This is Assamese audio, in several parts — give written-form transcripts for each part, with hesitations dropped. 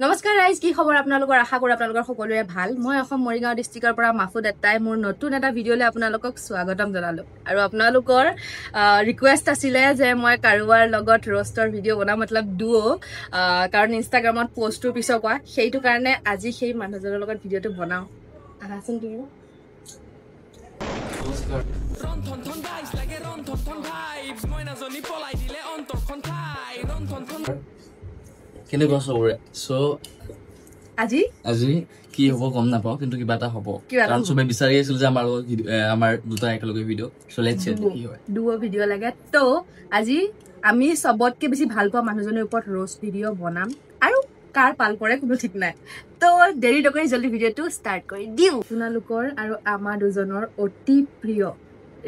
নমস্কাৰ ৰাইজ, কি খবৰ আপোনালোকৰ? আশা কৰোঁ আপোনালোকৰ সকলোৰে ভাল। মই অসম মৰিগাঁও ডিষ্ট্ৰিক্টৰ পৰা মাহফুদ এটাই মোৰ নতুন এটা ভিডিঅ'লৈ আপোনালোকক স্বাগতম জনালোঁ। আৰু আপোনালোকৰ ৰিকুৱেষ্ট আছিলে যে মই কাৰোবাৰ লগত ৰ'ষ্টৰ ভিডিঅ' বনাওঁ, মতলব ডুঅ', কাৰণ ইনষ্টাগ্ৰামত পষ্টটোৰ পিছত কোৱা, সেইটো কাৰণে আজি সেই মানুহজনৰ লগত ভিডিঅ'টো বনাওঁ। আহাচোন তুমি। কেনেকুৱা চবৰে? আজি কি হ'ব গম নাপাওঁ, কিন্তু কিবা এটা হ'ব, কাৰণ চবে বিচাৰি আছিল যে আমাৰ দুটা একেলগে ভিডিঅ', ডুঅ' ভিডিঅ' লাগে। তো আজি আমি চবতকে বেছি ভাল পোৱা মানুহজনৰ ওপৰত ৰ'ষ্ট ভিডিঅ' বনাম, আৰু কাৰ পাল পৰে কোনো ঠিক নাই। তো দেৰি নকৰি জল্দি ভিডিঅ'টো ষ্টাৰ্ট কৰি দিওঁ। আপোনালোকৰ আৰু আমাৰ দুজনৰ অতি প্ৰিয়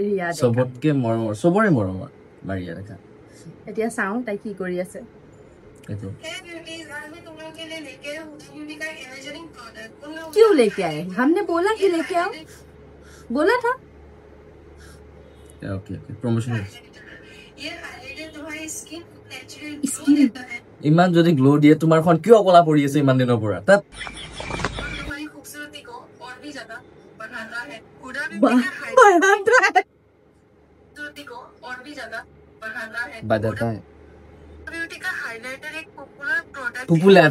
ৰিয়া, চবতকে মৰমৰ, চবৰে মৰমৰ মাৰিয়া দেখা। এতিয়া চাওঁ তাই কি কৰি আছে। क्यों लेके आए? हमने बोला कि लेके आओ, बोला था। Okay promotion. स्किन इमान যদি গ্লো দিয়ে তোমাৰখন কিয় কলা পৰি আছে ইমান দিনৰ পৰা? তাত तुम्हारी खूबसूरती को और भी ज्यादा बढ़ाता है। खूबसूरती को और भी ज्यादा बढ़ाता है। बताता है ब्यूटी का हाइलाइटर एक पॉपुलर प्रोडक्ट पॉपुलर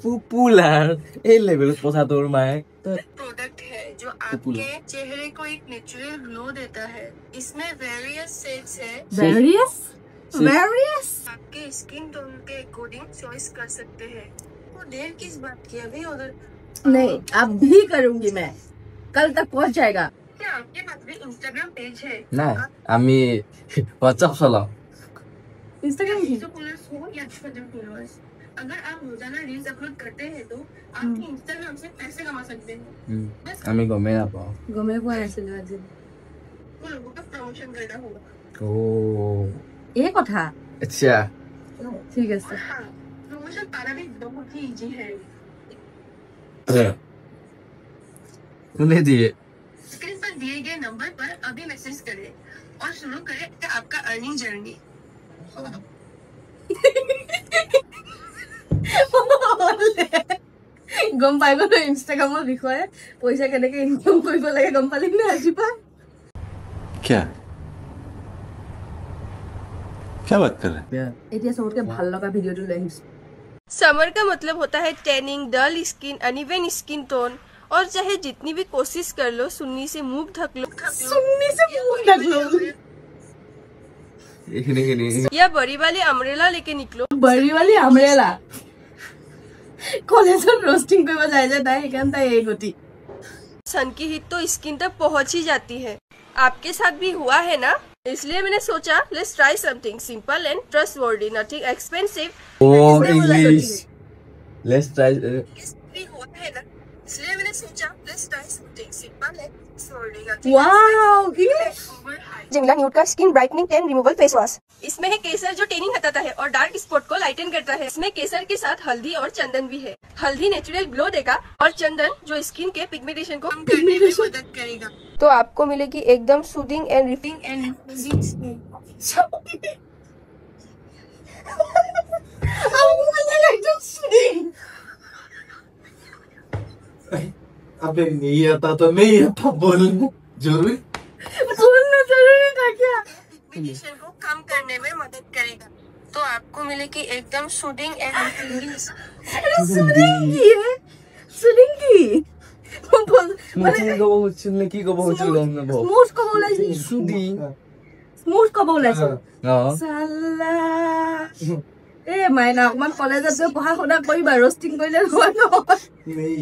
पॉपुलर ए लेवल पोसा तोर माय प्रोडक्ट है जो आपके चेहरे को एक नेचुरल ग्लो देता है। इसमें वेरियस शेड्स है। वेरियस आपके स्किन टोन के अकॉर्डिंग चॉइस कर सकते हैं। तो देर किस बात की, अभी ऑर्डर नहीं, अब भी करूंगी मैं, कल तक पहुंच जाएगा। क्या आपके पास भी इंस्टाग्राम पेज है? না আমি WhatsApp চলাও। इंस्टाग्राम फॉलोअर्स हो या फॉलोअर्स, अगर आप रोजाना रील्स अपलोड करते हैं तो आपके इंस्टाग्राम से पैसे कमा सकते हैं। बस আমি গমে নাপাওঁ। गमे পোৱা নাছিলো আজি। वो लोगों का प्रमोशन करना होगा। ও এই কথা আচ্ছা ঠিক আছে। हाँ, प्रमोशन पाना भी बहुत ही इजी है। কোনে দিয়ে? स्क्रीन पर दिए गए नंबर पर अभी मैसेज करें और शुरू करें आपका अर्निंग जर्नी। গম পাই গলো ইনষ্টাগ্ৰামৰ বিষয়ে, পইচা কেনেকে ইনকাম কৰিব লাগে গম পালি নে আজি পা? क्या बात कर रहे हैं? এতিয়া চবতকে ভাল লগা ভিডিঅ'টো লৈ আহিছো। समर का मतलब होता है tanning, dull skin, uneven skin tone, और चाहे जितनी भी कोशिश कर लो सुन्नी से मुंह ढक लो या बड़ी वाली अम्ब्रेला लेके निकलो। बड़ी वाली अम्ब्रेला कॉलेजत रोस्टिंग কৰিব যায় যে তাই সেইকাৰণে তাই এই গতি। सन की हीट तो स्किन तक पहुंच ही जाती है। आपके साथ भी हुआ है ना? इसलिए मैंने सोचा let's try something simple and trustworthy, nothing expensive. ও ইংলিশ लेट्स ट्राई भी हुआ है ना, इसलिए मैंने सोचा let's try something simple and trustworthy. Wow English. जिमिला न्यूड का skin brightening tan removal face wash. इसमें है केसर जो टेनिंग हटाता है और डार्क स्पॉट को लाइटन करता है। इसमें केसर के साथ हल्दी और चंदन भी है। हल्दी नेचुरल ग्लो देगा और चंदन जो स्किन के पिगमेंटेशन को कम करने में मदद करेगा। तो आपको मिलेगी एकदम सूदिंग एंड रिफिंग एंड अबे नहीं आता तो नहीं आता, बोलना जरूरी था क्या? पिगमेंटेशन को कम करने में मदद करेगा। तो आपको मिलेगी एकदम सूदिंग एंड সুদিংকি মানে কব হচ্ছিল কি কব হচ্ছিল গম নাপাওঁ। স্মুথ কব ওলাইছে, সুদি স্মুথ কব ওলাইছে। অ সালা এ মাইনা অকমান কলেজত গৈ পঢ়া শুনা কৰিবা, ৰষ্টিং কৰিলে নহয় নহয়। नहीं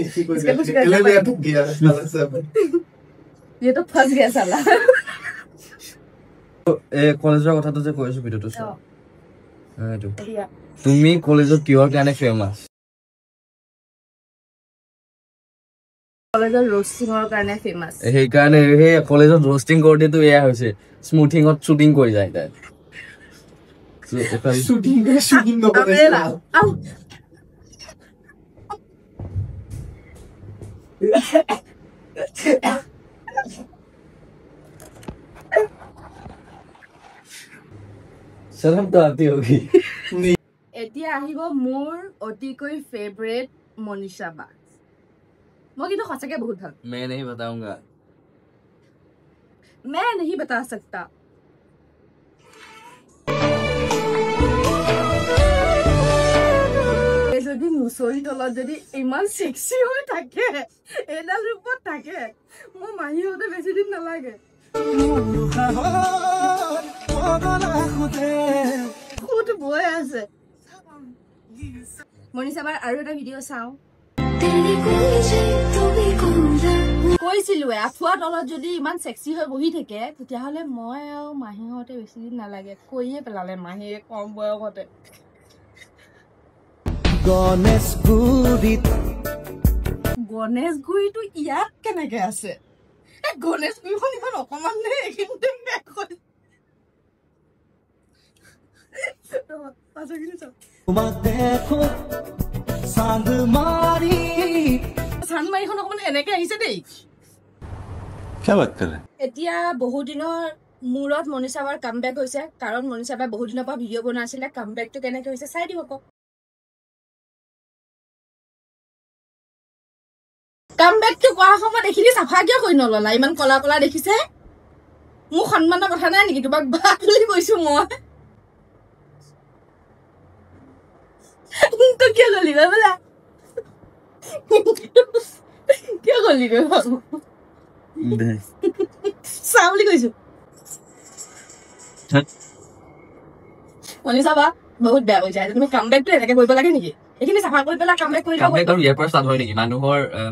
इसकी कोई इसका कुछ गलती करना नहीं, तो गया साला सब। ये तो फंस गया साला। এ কলেজৰ কথাটো যে কৈছো ভিডিঅ'টো চোৱা। এইটো তুমি কলেজত কিহৰ কাৰণে ফেমাছ? কলেজৰ ৰষ্টিঙৰ কাৰণে ফেমাছ। সেইকাৰণে সেই কলেজত ৰষ্টিং কৰোঁতেতো এয়া হৈছে স্মুথিঙত শ্বুটিং কৰি যায় তাই। Shooting no Abrela. Au. शर्म तो आती होगी। এতিয়া আহিব মোৰ অতিকৈ ফেভৰেট মনীষা বা মই কিন্তু সঁচাকে বহুত ভাল मैं नहीं बताऊंगा मैं नहीं बता सकता যদি মুছৰি তলত যদি ইমান সেক্সি হৈ থাকে এডাল ৰূপত থাকে মোৰ মাহী হতে বেছি দিন নালাগে খুদ বৈ আছে মনীষা বাৰ আৰু এটা ভিডিঅ' চাওঁ কৈছিলো আঁঠুৱা তলত যদি ইমান সেক্সি হৈ বহি থাকে তেতিয়াহ'লে মই আৰু মাহীহঁতে বেছি দিন নালাগে কৈয়ে পেলালে মাহীয়ে কম বয়সতে গণেশগুৰিটো ইয়াত কেনেকে আছে গণেশগুৰিখন ইমান অকমান নে এইখিনিতে চান্দমাৰীখন অকমান এনেকে আহিছে দেই এতিয়া বহুত দিনৰ মূৰত মনীষা বাৰ কামবেক হৈছে কাৰণ মনীষা বাই বহুত দিনৰ পৰা ভিডিঅ' বনোৱা আছিলে কামবেকটো কেনেকে হৈছে চাই দিব আকৌ কামবেকটো কৰা সময়ত এইখিনি চাফা কিয় কৰি নললা ইমান কলা কলা দেখিছে মোৰ সন্মানৰ কথা নাই নেকি তোমাক বা বুলি কৈছো মই তো কিয় গলি বোলা কিয় গলি চা বুলি কৈছো মনীষা বা বহুত বেয়া হৈ যায় তুমি কামবেকটো এনেকে কৰিব লাগে নেকি এইখিনি চাফা কৰি পেলাই কামবেক কৰি কামবেক আৰু ইয়াৰ পৰা ষ্টাৰ্ট হয় নেকি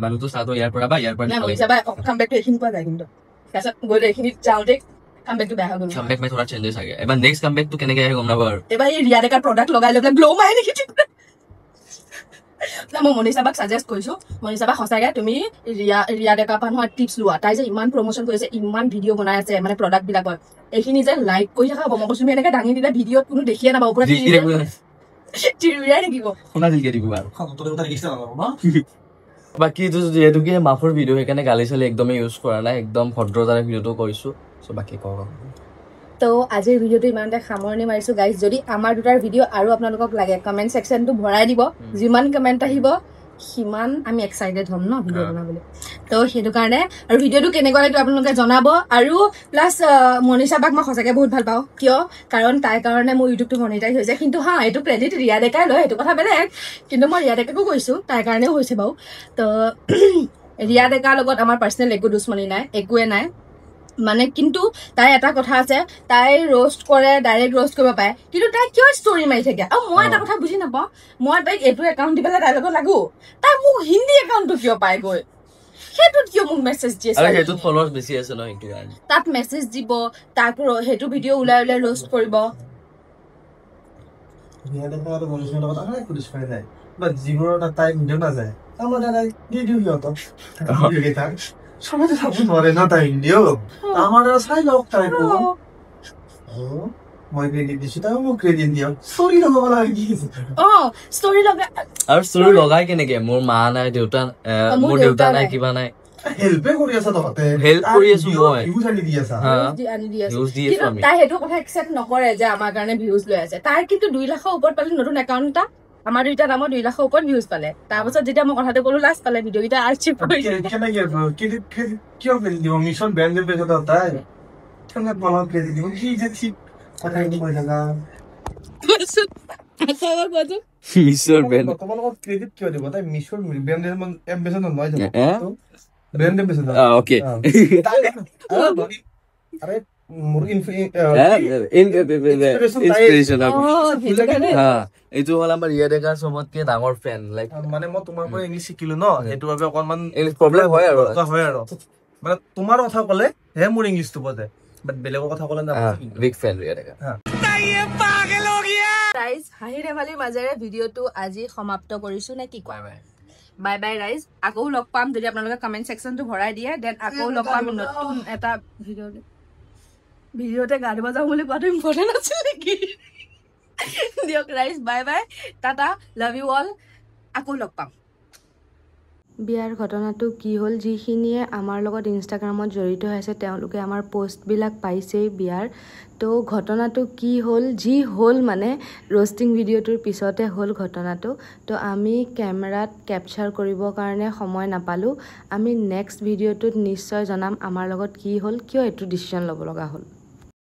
মানুহটো ষ্টাৰ্ট হয় ইয়াৰ পৰা বা ইয়াৰ পৰা মনীষা বা কামবেকটো এইখিনি পোৱা যায় কিন্তু তাৰপিছত গৈ এইখিনি যাওঁতে কামবেকটো বেয়া হৈ গ'ল কামবেক মই থোৰা চেঞ্জেছ আগে এবাৰ নেক্সট কামবেকটো কেনেকে আহে গম নাপাওঁ আৰু এবাৰ এই ৰিয়া ডেকাৰ প্ৰডাক্ট লগাই লৈ পেলাই গ্ল' মাৰে নেকি মই মনীষা বাক ছাজেষ্ট কৰিছো মনীষা বা সঁচাকে তুমি ৰিয়া ডেকাৰ পৰা নহয় টিপছ লোৱা তাই যে ইমান প্ৰমোশ্যন কৰিছে ইমান ভিডিঅ' বনাই আছে মানে প্ৰডাক্ট বিলাকৰ এইখিনি যে লাইক কৰি থকা হ'ব মই কৈছো তুমি এনেকে দাঙি দিলে ভিডিঅ'ত কোনো দেখিয়ে নাপাব পুৰা চিৰিয়াই থাকিব শুনা দিলকে দিব আৰু বাকী যিহেতুকে মাফৰ ভিডিঅ' সেইকাৰণে গালি চালি একদমেই ইউজ কৰা নাই একদম ভদ্ৰতাৰে ভিডিঅ'টো কৰিছো চ' বাকী কওক তো আজিৰ ভিডিঅ'টো ইমানতে সামৰণি মাৰিছো গাইজ যদি আমাৰ দুটাৰ ভিডিঅ' আৰু আপোনালোকক লাগে কমেণ্ট ছেকশ্যনটো ভৰাই দিব যিমান কমেণ্ট আহিব সিমান আমি এক্সাইটেড হ'ম ন ভিডিঅ' বনাবলৈ তো সেইটো কাৰণে আৰু ভিডিঅ'টো কেনেকুৱা লাগে আপোনালোকে জনাব আৰু প্লাছ মনীষা বাক মই সঁচাকৈ বহুত ভাল পাওঁ কিয় কাৰণ তাইৰ কাৰণে মোৰ ইউটিউবটো মনিটাইজ হৈছে কিন্তু হা এইটো ক্ৰেডিট ৰিয়া ডেকাই লয় সেইটো কথা বেলেগ কিন্তু মই ৰিয়া ডেকাকো কৈছোঁ তাইৰ কাৰণেও হৈছে বাৰু তো ৰিয়া ডেকাৰ লগত আমাৰ পাৰ্চনেল একো দুশ্মনী নাই একোৱে নাই মানে কিন্তু তাই এটা কথা আছে তাই ৰোষ্ট কৰে ডাইৰেক্ট ৰোষ্ট কৰিব পাৰে কিন্তু তাই কিয় ষ্টৰি মাৰি থাকে আৰু মই এটা কথা বুজি নাপাওঁ মই তাইক এইটো একাউণ্ট দি পেলাই তাইৰ লগত লাগো তাই মোক হিন্দী একাউণ্টটো কিয় পাই গৈ সেইটোত কিয় মোক মেছেজ দিয়ে তাত মেছেজ দিব তাক সেইটো ভিডিঅ' ওলাই ওলাই ৰোষ্ট কৰিব যিবোৰৰ তাই ভিডিঅ' নাযায় সমাজে চাব নোৱাৰে ন তাই ভিডিঅ' আমাৰ চাই লওক তাই মই ক্ৰেডিট দিছো তাই মোক ক্ৰেডিট দিয়ক ষ্টৰি লগাব লাগে ষ্টৰি লগাই আৰু ষ্টৰি লগাই কেনেকে মোৰ মা নাই দেউতা মোৰ দেউতা নাই কিবা নাই হেল্পে কৰি আছা তহঁতে হেল্প কৰি আছো মই ভিউজ আনি দি আছা তাই সেইটো কথা একচেপ্ট নকৰে যে আমাৰ কাৰণে ভিউজ লৈ আছে তাই কিন্তু 2 লাখৰ ওপৰত পালে নতুন একাউণ্ট এটা আমাৰ দুইটা নামত 2 লাখৰ ওপৰত ভিউজ পালে তাৰপাছত যেতিয়া মই কথাটো ক'লো লাষ্ট পালে ভিডিঅ'কেইটা আৰ্চিভ কৰি কিয় ক্ৰেডিট দিব মিছন ব্ৰেণ্ড এম্বেছাডৰ তাই কেনেকৈ বনাও ক্ৰেডিট দিব কি যে ঠিক কথা কৈ থাকা মিছৰ ব্ৰেণ্ড তোমালোকক ক্ৰেডিট কিয় দিব তাই মিছৰ ব্ৰেণ্ড এম্বেছাডৰ নহয় জানো ব্ৰেণ্ড এম্বেছাডৰ ওকে আৰে মোৰ ইনস্পিৰেশ্যন এইটো হ'ল আমাৰ ৰিয়া ডেকাৰ চবতকে ডাঙৰ ফেন লাইক মানে মই তোমাৰ পৰা ইংলিছ শিকিলো ন সেইটো বাবে অকণমান প্ৰব্লেম হয় আৰু মানে তোমাৰ কথা ক'লে হে মোৰ ইংলিছটো বজে বাট বেলেগৰ কথা ক'লে না বিগ ফেন ৰিয়া ডেকাৰ গাইজ হাঁহি ধেমালিৰ মাজেৰে ভিডিঅ'টো আজি সমাপ্ত কৰিছো নে কি কোৱা বাই বাই ৰাইজ আকৌ লগ পাম যদি আপোনালোকে কমেণ্ট ছেকশ্যনটো ভৰাই দিয়ে দেন আকৌ লগ পাম নতুন এটা ভিডিঅ'তে গা ধুব যাওঁ বুলি কোৱাটো ইম্পৰ্টেণ্ট আছিল নেকি দিয়ক ৰাইজ bye bye Tata love you all আকৌ লগ পাম বিয়াৰ ঘটনাটো কি হ'ল, যিখিনিয়ে আমাৰ লগত ইনষ্টাগ্ৰামত জড়িত হৈ আছে তেওঁলোকে আমাৰ পোষ্টবিলাক পাইছেই বিয়াৰ। তো ঘটনাটো কি হ'ল, যি হ'ল মানে ৰ'ষ্টিং ভিডিঅ'টোৰ পিছতে হ'ল ঘটনাটো। তো আমি কেমেৰাত কেপচাৰ কৰিবৰ কাৰণে সময় নাপালোঁ। আমি নেক্সট ভিডিঅ'টোত নিশ্চয় জনাম আমাৰ লগত কি হ'ল, কিয় এইটো ডিচিশ্যন ল'ব লগা হ'ল।